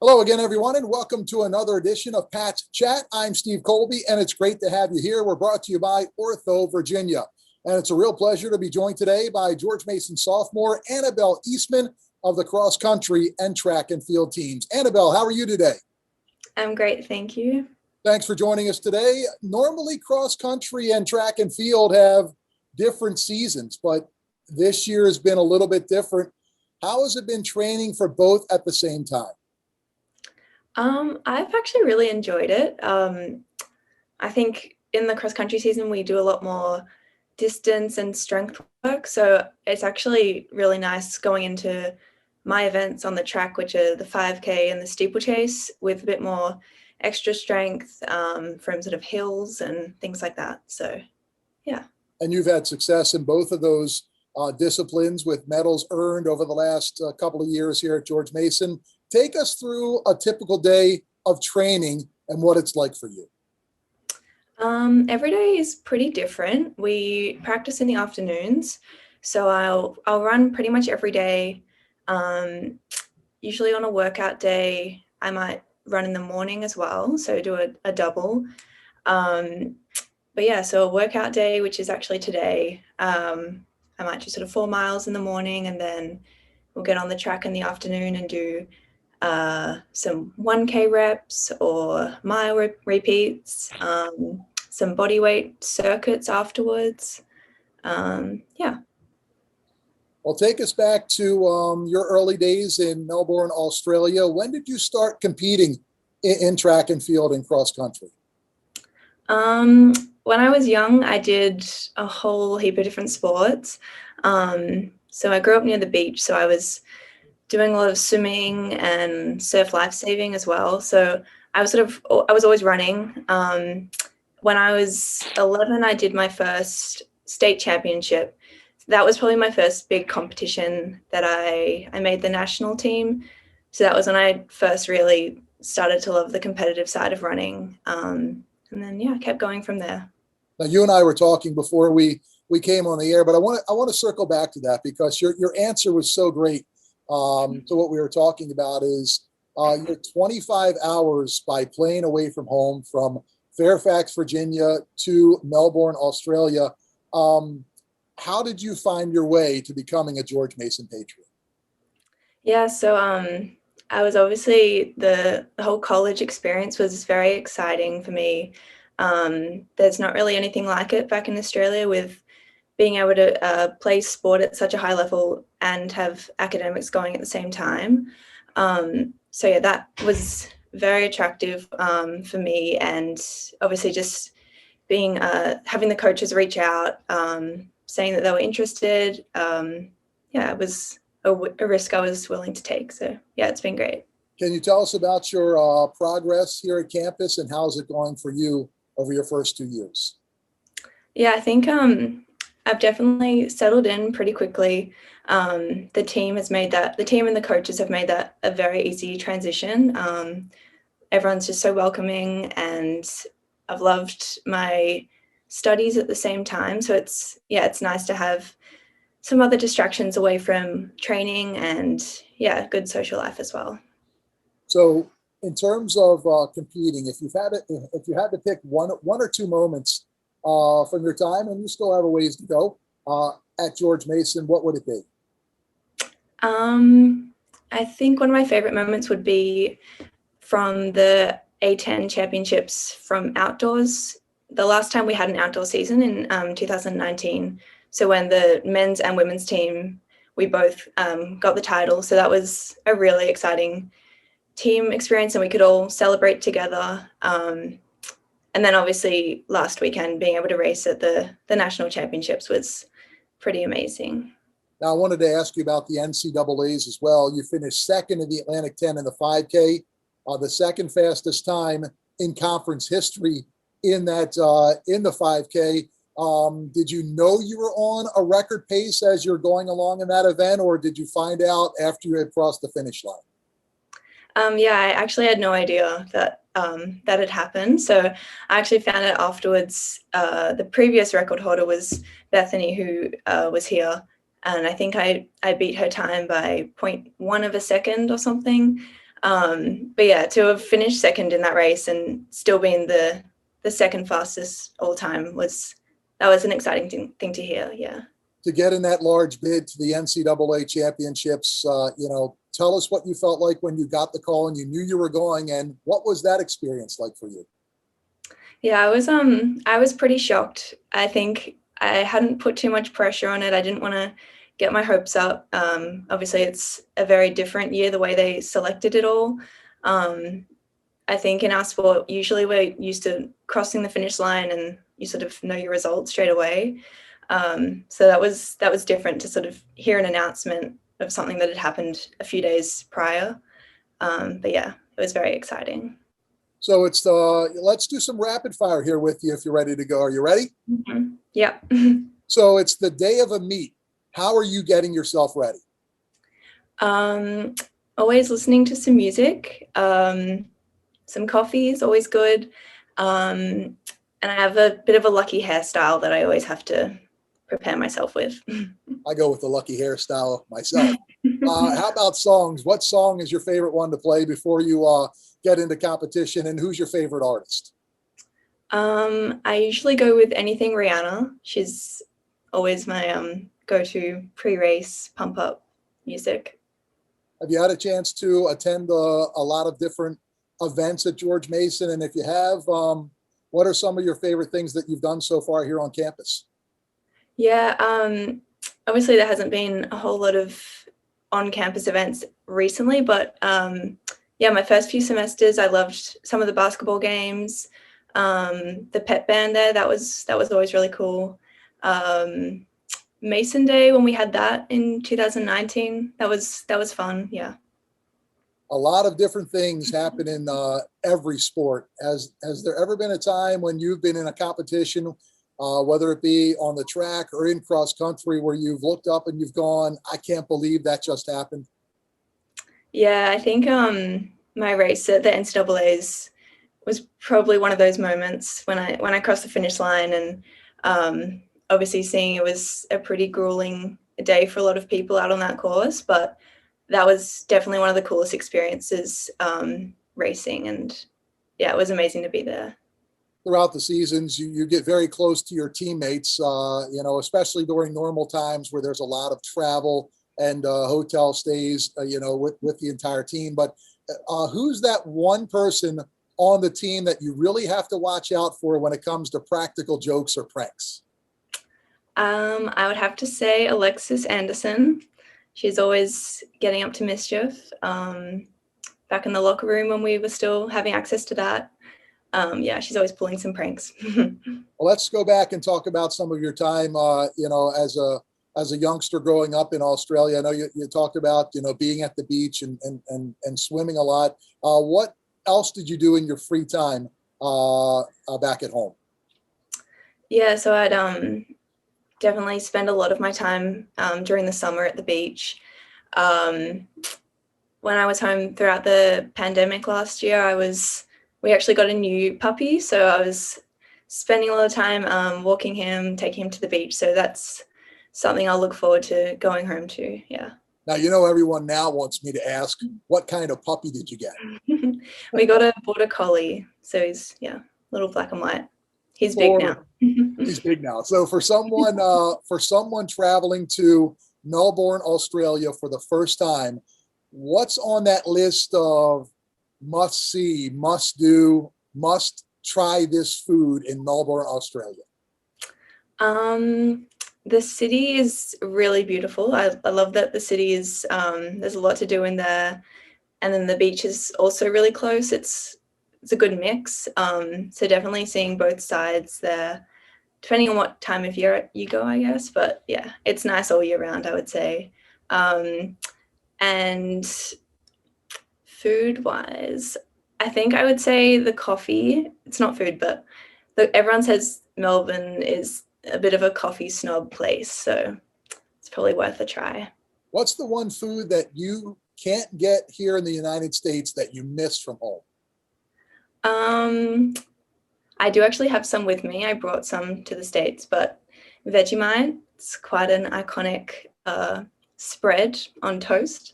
Hello again, everyone, and welcome to another edition of Pat's Chat. I'm Steve Colby, and it's great to have you here. We're brought to you by OrthoVirginia, and it's a real pleasure to be joined today by George Mason sophomore Annabelle Eastman of the cross country and track and field teams. Annabelle, how are you today? I'm great, thank you. Thanks for joining us today. Normally, cross country and track and field have different seasons, but this year has been a little bit different. How has it been training for both at the same time? I've actually really enjoyed it. I think in the cross country season, we do a lot more distance and strength work. So it's actually really nice going into my events on the track, which are the 5K and the steeplechase, with a bit more extra strength from sort of hills and things like that. So, yeah. And you've had success in both of those disciplines with medals earned over the last couple of years here at George Mason. Take us through a typical day of training and what it's like for you. Every day is pretty different. We practice in the afternoons, so I'll run pretty much every day. Usually on a workout day, I might run in the morning as well, so do a double. But yeah, so a workout day, which is actually today, I might do sort of 4 miles in the morning, and then we'll get on the track in the afternoon and do some 1K reps or mile repeats, some body weight circuits afterwards. Yeah. Well, take us back to your early days in Melbourne, Australia. When did you start competing in track and field and cross country? When I was young, I did a whole heap of different sports. So I grew up near the beach, so I was doing a lot of swimming and surf lifesaving as well. So I was always running. When I was 11, I did my first state championship. That was probably my first big competition that I made the national team. So that was when I first really started to love the competitive side of running. And then, yeah, I kept going from there. Now, you and I were talking before we came on the air, but I want to circle back to that because your answer was so great. To what we were talking about is you're 25 hours by plane away from home from Fairfax, Virginia to Melbourne, Australia. How did you find your way to becoming a George Mason Patriot? Yeah, so I was obviously the whole college experience was very exciting for me. There's not really anything like it back in Australia, with being able to play sport at such a high level and have academics going at the same time. So yeah, that was very attractive for me, and obviously just being having the coaches reach out, saying that they were interested. Yeah, it was a risk I was willing to take. So yeah, it's been great. Can you tell us about your progress here at campus and how's it going for you over your first 2 years? Yeah, I think I've definitely settled in pretty quickly. The team and the coaches have made that a very easy transition. Everyone's just so welcoming, and I've loved my studies at the same time. So it's nice to have some other distractions away from training, and yeah, good social life as well. So in terms of competing, if you had to pick one or two moments from your time, and you still have a ways to go at George Mason, what would it be? I think one of my favorite moments would be from the A10 championships from outdoors. The last time we had an outdoor season in 2019. So when the men's and women's team, we both got the title. So that was a really exciting team experience, and we could all celebrate together. And then obviously last weekend, being able to race at the national championships was pretty amazing. Now, I wanted to ask you about the NCAAs as well. You finished second in the Atlantic 10 in the 5K, the second fastest time in conference history in the 5K. Did you know you were on a record pace as you're going along in that event, or did you find out after you had crossed the finish line? Yeah, I actually had no idea that had happened. So I actually found out afterwards. The previous record holder was Bethany, who was here, and I think I beat her time by 0.1 of a second or something. But yeah, to have finished second in that race and still being the second fastest all time was an exciting thing to hear. Yeah. To get in that large bid to the NCAA championships, tell us what you felt like when you got the call and you knew you were going, and what was that experience like for you? Yeah, I was pretty shocked. I think I hadn't put too much pressure on it. I didn't want to get my hopes up. Obviously, it's a very different year the way they selected it all. Um, I think in our sport, usually we're used to crossing the finish line and you sort of know your results straight away. So that was different to sort of hear an announcement of something that had happened a few days prior. But yeah, it was very exciting. So let's do some rapid fire here with you if you're ready to go. Are you ready? Mm-hmm. Yeah. So it's the day of a meet. How are you getting yourself ready? Always listening to some music. Some coffee is always good. And I have a bit of a lucky hairstyle that I always have to prepare myself with. I go with the lucky hairstyle myself. How about songs? What song is your favorite one to play before you get into competition, and who's your favorite artist? I usually go with anything Rihanna. She's always my go-to pre-race pump up music. Have you had a chance to attend a lot of different events at George Mason? And if you have, what are some of your favorite things that you've done so far here on campus? Yeah, obviously there hasn't been a whole lot of on-campus events recently, but yeah, my first few semesters, I loved some of the basketball games. The pep band there, that was always really cool. Mason Day, when we had that in 2019, that was fun. Yeah. A lot of different things happen in every sport. Has there ever been a time when you've been in a competition, whether it be on the track or in cross country, where you've looked up and you've gone, I can't believe that just happened? Yeah, I think my race at the NCAA's was probably one of those moments when I crossed the finish line, and obviously seeing it was a pretty grueling day for a lot of people out on that course, but that was definitely one of the coolest experiences racing, and yeah, it was amazing to be there. Throughout the seasons, you get very close to your teammates, especially during normal times where there's a lot of travel and hotel stays, with the entire team. But who's that one person on the team that you really have to watch out for when it comes to practical jokes or pranks? I would have to say Alexis Anderson. She's always getting up to mischief. Back in the locker room when we were still having access to that. Yeah, she's always pulling some pranks. Well, let's go back and talk about some of your time, as a youngster growing up in Australia. I know you talked about, being at the beach and swimming a lot. What else did you do in your free time back at home? Yeah, so I'd definitely spend a lot of my time during the summer at the beach. Um, when I was home throughout the pandemic last year, we actually got a new puppy, so I was spending a lot of time walking him, taking him to the beach. So that's something I'll look forward to going home to. Yeah. Now, everyone now wants me to ask, what kind of puppy did you get? We got a border collie, so he's little black and white. He's big now. He's big now. So for someone traveling to Melbourne, Australia for the first time, what's on that list of must see, must do, must try this food in Melbourne, Australia? The city is really beautiful. I love that the city is there's a lot to do in there, and then the beach is also really close. It's a good mix. So definitely seeing both sides there, depending on what time of year you go, I guess. But yeah, it's nice all year round, I would say. And food wise, I think I would say the coffee. It's not food, but everyone says Melbourne is a bit of a coffee snob place, so it's probably worth a try. What's the one food that you can't get here in the United States that you miss from home? I do actually have some with me. I brought some to the States, but Vegemite, it's quite an iconic spread on toast.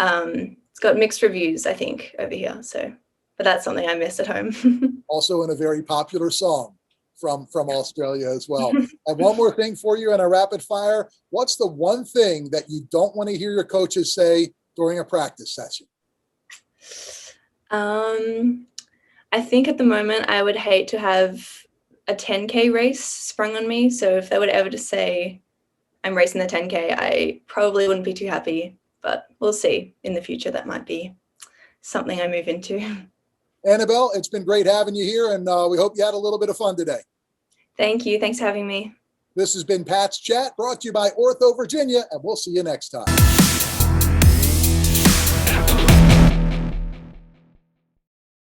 It's got mixed reviews, I think, over here. So, but that's something I miss at home. Also in a very popular song from Australia as well. And one more thing for you in a rapid fire. What's the one thing that you don't want to hear your coaches say during a practice session? I think at the moment I would hate to have a 10K race sprung on me. So if they would ever just say I'm racing the 10K, I probably wouldn't be too happy, but we'll see in the future. That might be something I move into. Annabelle, it's been great having you here, and we hope you had a little bit of fun today. Thank you. Thanks for having me. This has been Pat's Chat, brought to you by OrthoVirginia, and we'll see you next time.